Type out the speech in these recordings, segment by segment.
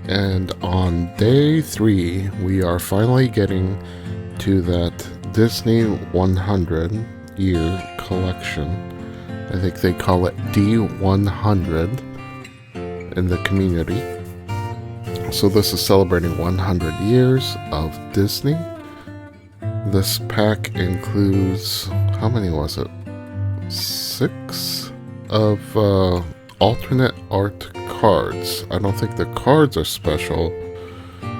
And on day 3, we are finally getting to that Disney 100 year collection. I think they call it D100 in the community. So this is celebrating 100 years of Disney. This pack includes, how many was it? 6 of alternate art cards. I don't think the cards are special.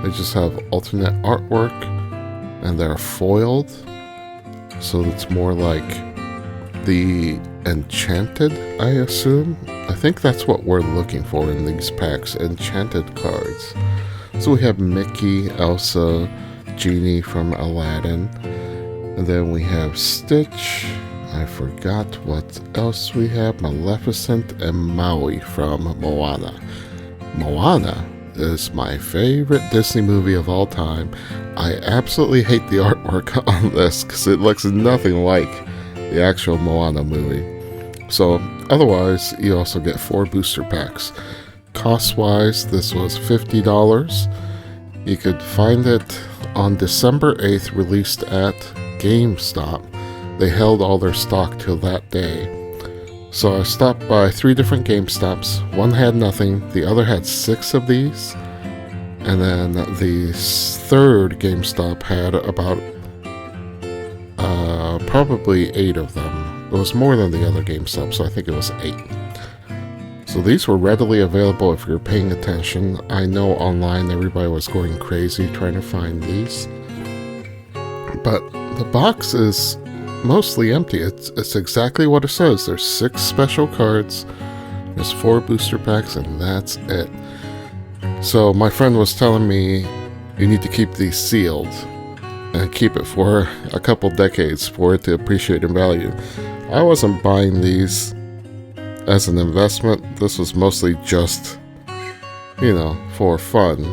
They just have alternate artwork and they're foiled. So it's more like the enchanted, I assume. I think that's what we're looking for in these packs, enchanted cards. So we have Mickey, Elsa, Genie from Aladdin, and then we have Stitch. I forgot what else we have. Maleficent and Maui from Moana. Moana is my favorite Disney movie of all time. I absolutely hate the artwork on this because it looks nothing like the actual Moana movie. So otherwise, you also get 4 booster packs. Cost-wise, this was $50. You could find it on December 8th, released at GameStop. They held all their stock till that day. So I stopped by 3 different GameStops. One had nothing, the other had 6 of these. And then the third GameStop had about probably 8 of them. It was more than the other GameStop, so I think it was 8. So these were readily available if you're paying attention. I know online everybody was going crazy trying to find these. But the box is mostly empty. It's exactly what it says. There's 6 special cards, there's 4 booster packs, and that's it. So my friend was telling me you need to keep these sealed and keep it for a couple decades for it to appreciate in value. I wasn't buying these as an investment. This was mostly just, for fun.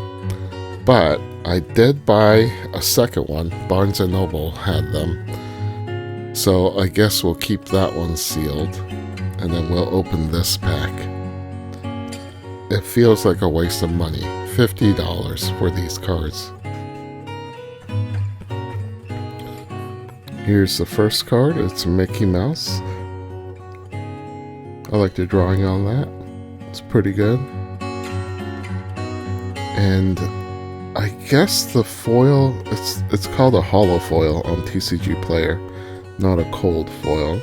But I did buy a second one. Barnes & Noble had them. So I guess we'll keep that one sealed, and then we'll open this pack. It feels like a waste of money. $50 for these cards. Here's the first card. It's Mickey Mouse. I like the drawing on that. It's pretty good. And I guess the foil, it's called a hollow foil on TCG Player, not a cold foil.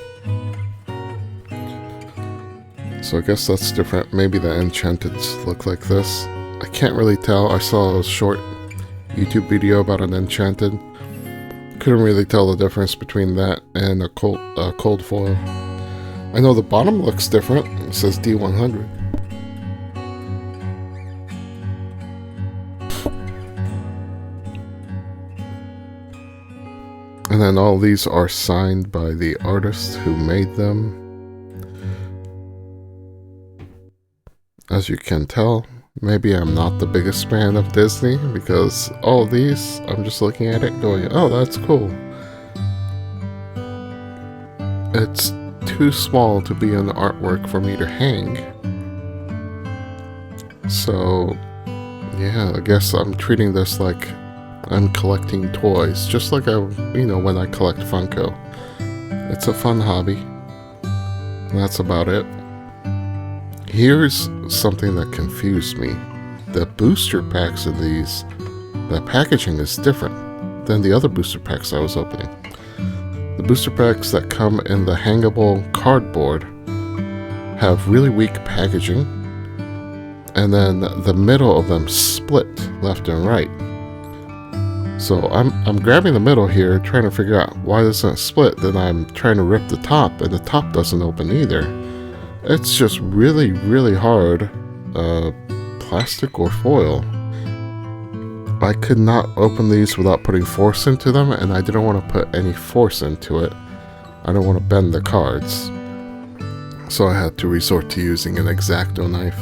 So I guess that's different. Maybe the enchanteds look like this. I can't really tell. I saw a short YouTube video about an enchanted. Couldn't really tell the difference between that and a cold foil. I know the bottom looks different. It says D100. And then all these are signed by the artist who made them. As you can tell, maybe I'm not the biggest fan of Disney because all of these, I'm just looking at it going, oh, that's cool. It's too small to be an artwork for me to hang. So, yeah, I guess I'm treating this like I'm collecting toys, just like when I collect Funko. It's a fun hobby. And that's about it. Here's something that confused me. The booster packs of these, the packaging is different than the other booster packs I was opening. The booster packs that come in the hangable cardboard have really weak packaging, and then the middle of them split left and right. So I'm grabbing the middle here, trying to figure out why this doesn't split. Then I'm trying to rip the top, and the top doesn't open either. It's just really, really hard, plastic or foil. I could not open these without putting force into them, and I didn't want to put any force into it. I don't want to bend the cards. So I had to resort to using an X-Acto knife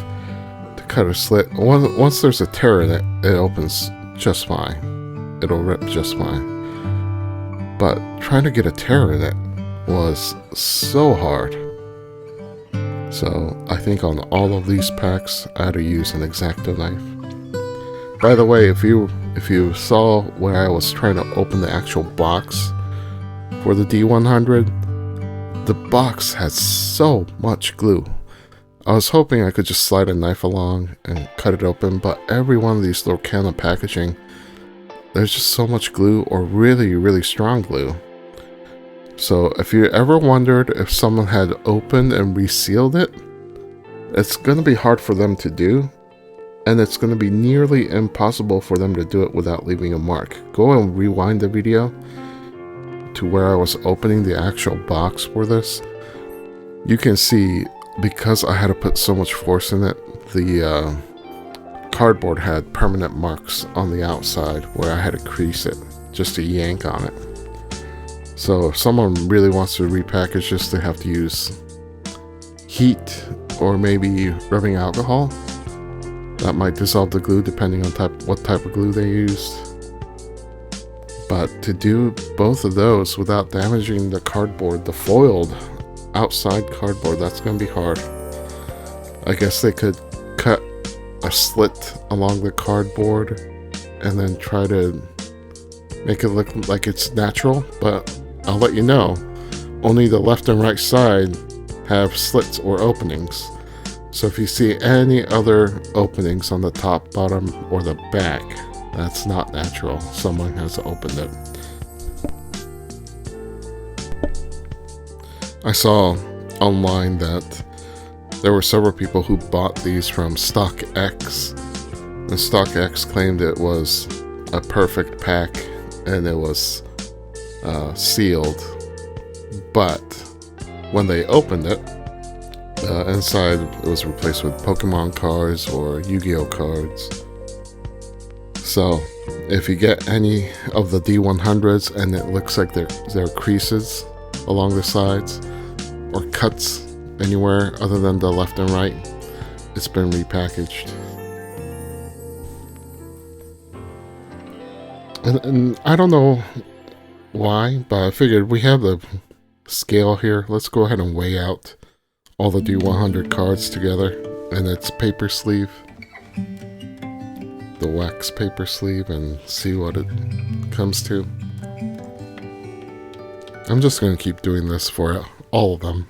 to cut a slit. Once there's a tear in it, it opens just fine. It'll rip just fine. But trying to get a tear in it was so hard. So I think on all of these packs, I had to use an X-Acto knife. By the way, if you saw when I was trying to open the actual box for the D100, the box has so much glue. I was hoping I could just slide a knife along and cut it open, but every one of these Lorcana packaging, there's just so much glue, or really, really strong glue. So if you ever wondered if someone had opened and resealed it, it's going to be hard for them to do, and it's going to be nearly impossible for them to do it without leaving a mark. Go and rewind the video to where I was opening the actual box for this. You can see, because I had to put so much force in it, the cardboard had permanent marks on the outside where I had to crease it just to yank on it. So if someone really wants to repackage this, they have to use heat or maybe rubbing alcohol. That might dissolve the glue depending on what type of glue they used. But to do both of those without damaging the cardboard, the foiled outside cardboard, that's going to be hard. I guess they could cut a slit along the cardboard and then try to make it look like it's natural, but I'll let you know, only the left and right side have slits or openings. So if you see any other openings on the top, bottom, or the back, that's not natural. Someone has opened it. I saw online that there were several people who bought these from StockX, and StockX claimed it was a perfect pack and it was sealed, but when they opened it, inside it was replaced with Pokemon cards or Yu-Gi-Oh cards. So if you get any of the D100s and it looks like there are creases along the sides or cuts anywhere other than the left and right, it's been repackaged. And I don't know why, but I figured we have the scale here. Let's go ahead and weigh out all the D100 cards together, and its paper sleeve, the wax paper sleeve, and see what it comes to. I'm just going to keep doing this for all of them.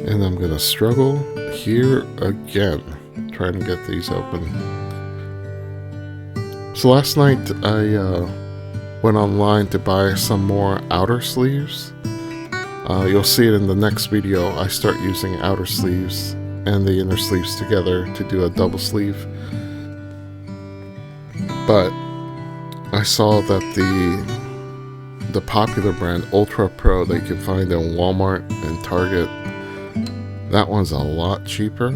And I'm going to struggle here again, trying to get these open. So last night I went online to buy some more outer sleeves. You'll see it in the next video. I start using outer sleeves and the inner sleeves together to do a double sleeve. But I saw that the popular brand Ultra Pro that you can find in Walmart and Target, that one's a lot cheaper,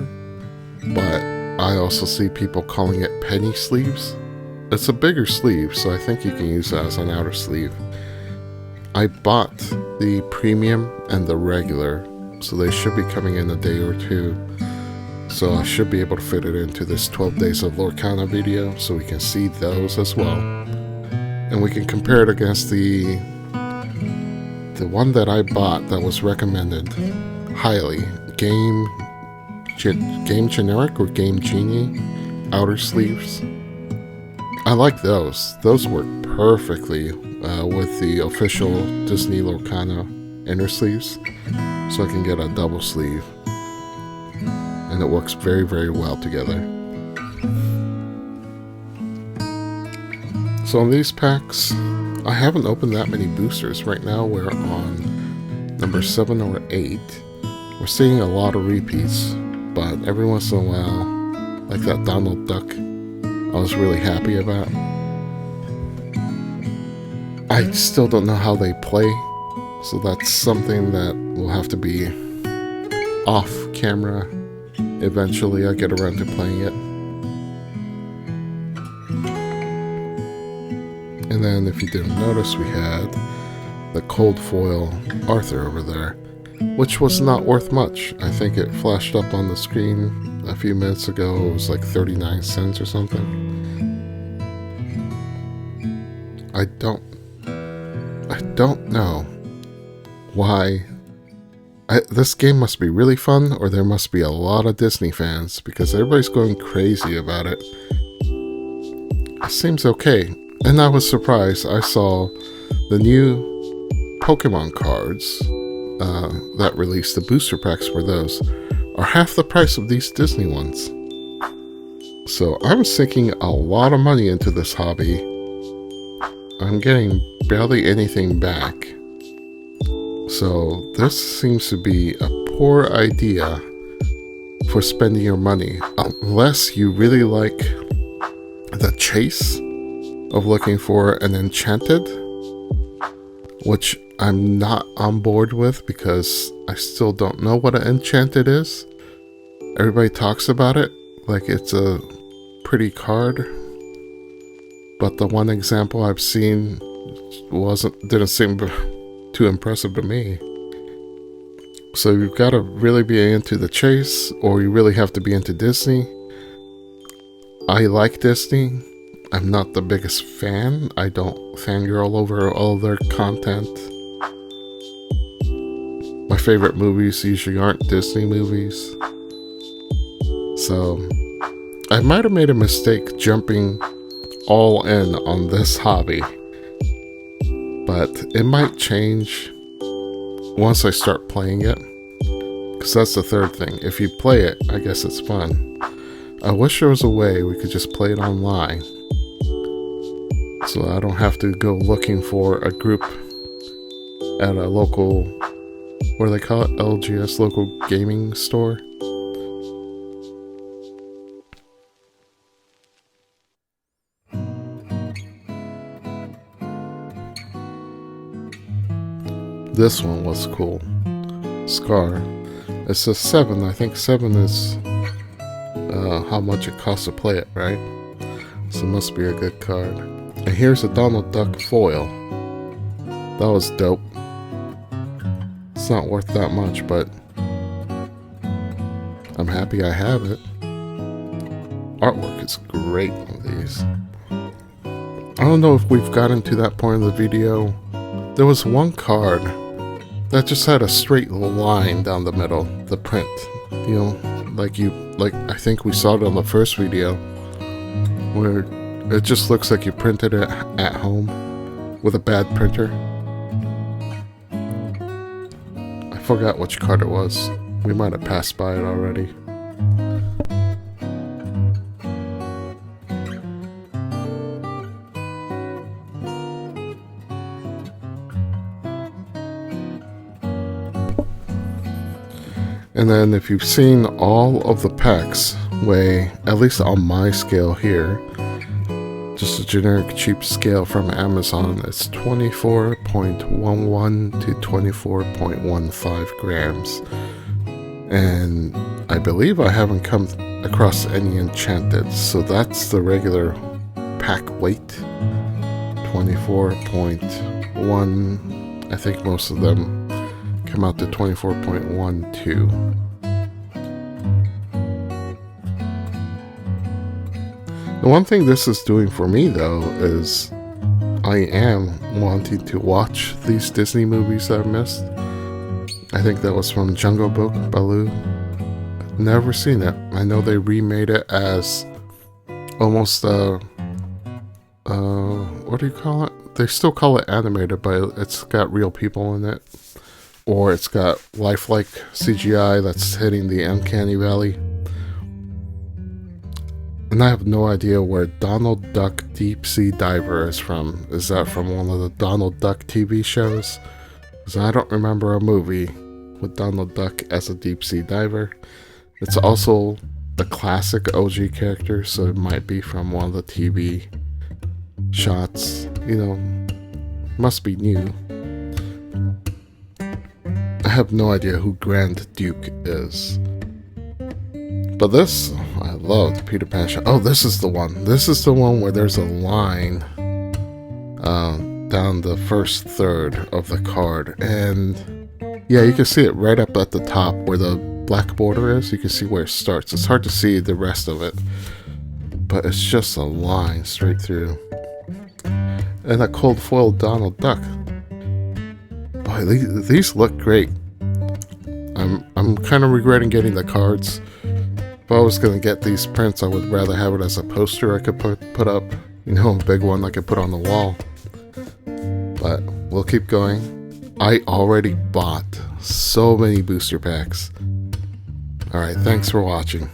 but I also see people calling it penny sleeves. It's a bigger sleeve, so I think you can use that as an outer sleeve. I bought the premium and the regular, so they should be coming in a day or two. So I should be able to fit it into this 12 Days of Lorcana video, so we can see those as well. And we can compare it against the one that I bought that was recommended highly. Game Generic or Game Genie outer sleeves. I like those. Those work perfectly with the official Disney Lorcana inner sleeves. So I can get a double sleeve. And it works very, very well together. So on these packs, I haven't opened that many boosters. Right now we're on number 7 or 8. We're seeing a lot of repeats, but every once in a while, like that Donald Duck, I was really happy about. I still don't know how they play, so that's something that will have to be off camera. Eventually I get around to playing it. And then if you didn't notice, we had the cold foil Arthur over there, which was not worth much. I think it flashed up on the screen a few minutes ago. It was like 39 cents or something. I don't don't know why. This game must be really fun, or there must be a lot of Disney fans, because everybody's going crazy about it. It seems okay. And I was surprised. I saw the new Pokemon cards that released, the booster packs for those, are half the price of these Disney ones. So I'm sinking a lot of money into this hobby. I'm getting barely anything back. So this seems to be a poor idea for spending your money, unless you really like the chase of looking for an enchanted, which I'm not on board with because I still don't know what an enchanted is. Everybody talks about it like it's a pretty card, but the one example I've seen didn't seem too impressive to me. So you've got to really be into the chase, or you really have to be into Disney. I like Disney. I'm not the biggest fan. I don't fangirl over all their content. My favorite movies usually aren't Disney movies. So I might have made a mistake jumping all in on this hobby. But it might change once I start playing it. Because that's the third thing. If you play it, I guess it's fun. I wish there was a way we could just play it online. So I don't have to go looking for a group at a local, what do they call it? LGS, local gaming store. This one was cool. Scar. It says 7. I think 7 is how much it costs to play it, right? So it must be a good card. And here's a Donald Duck foil. That was dope. It's not worth that much, but I'm happy I have it. Artwork is great on these. I don't know if we've gotten to that point of the video. There was one card that just had a straight line down the middle, the print. You know, like I think we saw it on the first video, where it just looks like you printed it at home with a bad printer. I forgot which card it was. We might have passed by it already. And then if you've seen all of the packs weigh, at least on my scale here, just a generic cheap scale from Amazon, it's 24.11 to 24.15 grams. And I believe I haven't come across any enchanted, so that's the regular pack weight. 24.1, I think most of them come out to 24.12. The one thing this is doing for me, though, is I am wanting to watch these Disney movies that I've missed. I think that was from Jungle Book, Baloo. Never seen it. I know they remade it as almost what do you call it? They still call it animated, but it's got real people in it. Or it's got lifelike CGI that's hitting the uncanny valley. And I have no idea where Donald Duck Deep Sea Diver is from. Is that from one of the Donald Duck TV shows? Because I don't remember a movie with Donald Duck as a deep sea diver. It's also the classic OG character, so it might be from one of the TV shots. You know, must be new. I have no idea who Grand Duke is. But this, I loved Peter Pan shot. Oh, this is the one. This is the one where there's a line down the first third of the card. And yeah, you can see it right up at the top where the black border is. You can see where it starts. It's hard to see the rest of it, but it's just a line straight through. And a cold foil Donald Duck. these look great. I'm kind of regretting getting the cards. If I was gonna get these prints, I would rather have it as a poster I could put up. You know, a big one I could put on the wall. But we'll keep going. I already bought so many booster packs. Alright, thanks for watching.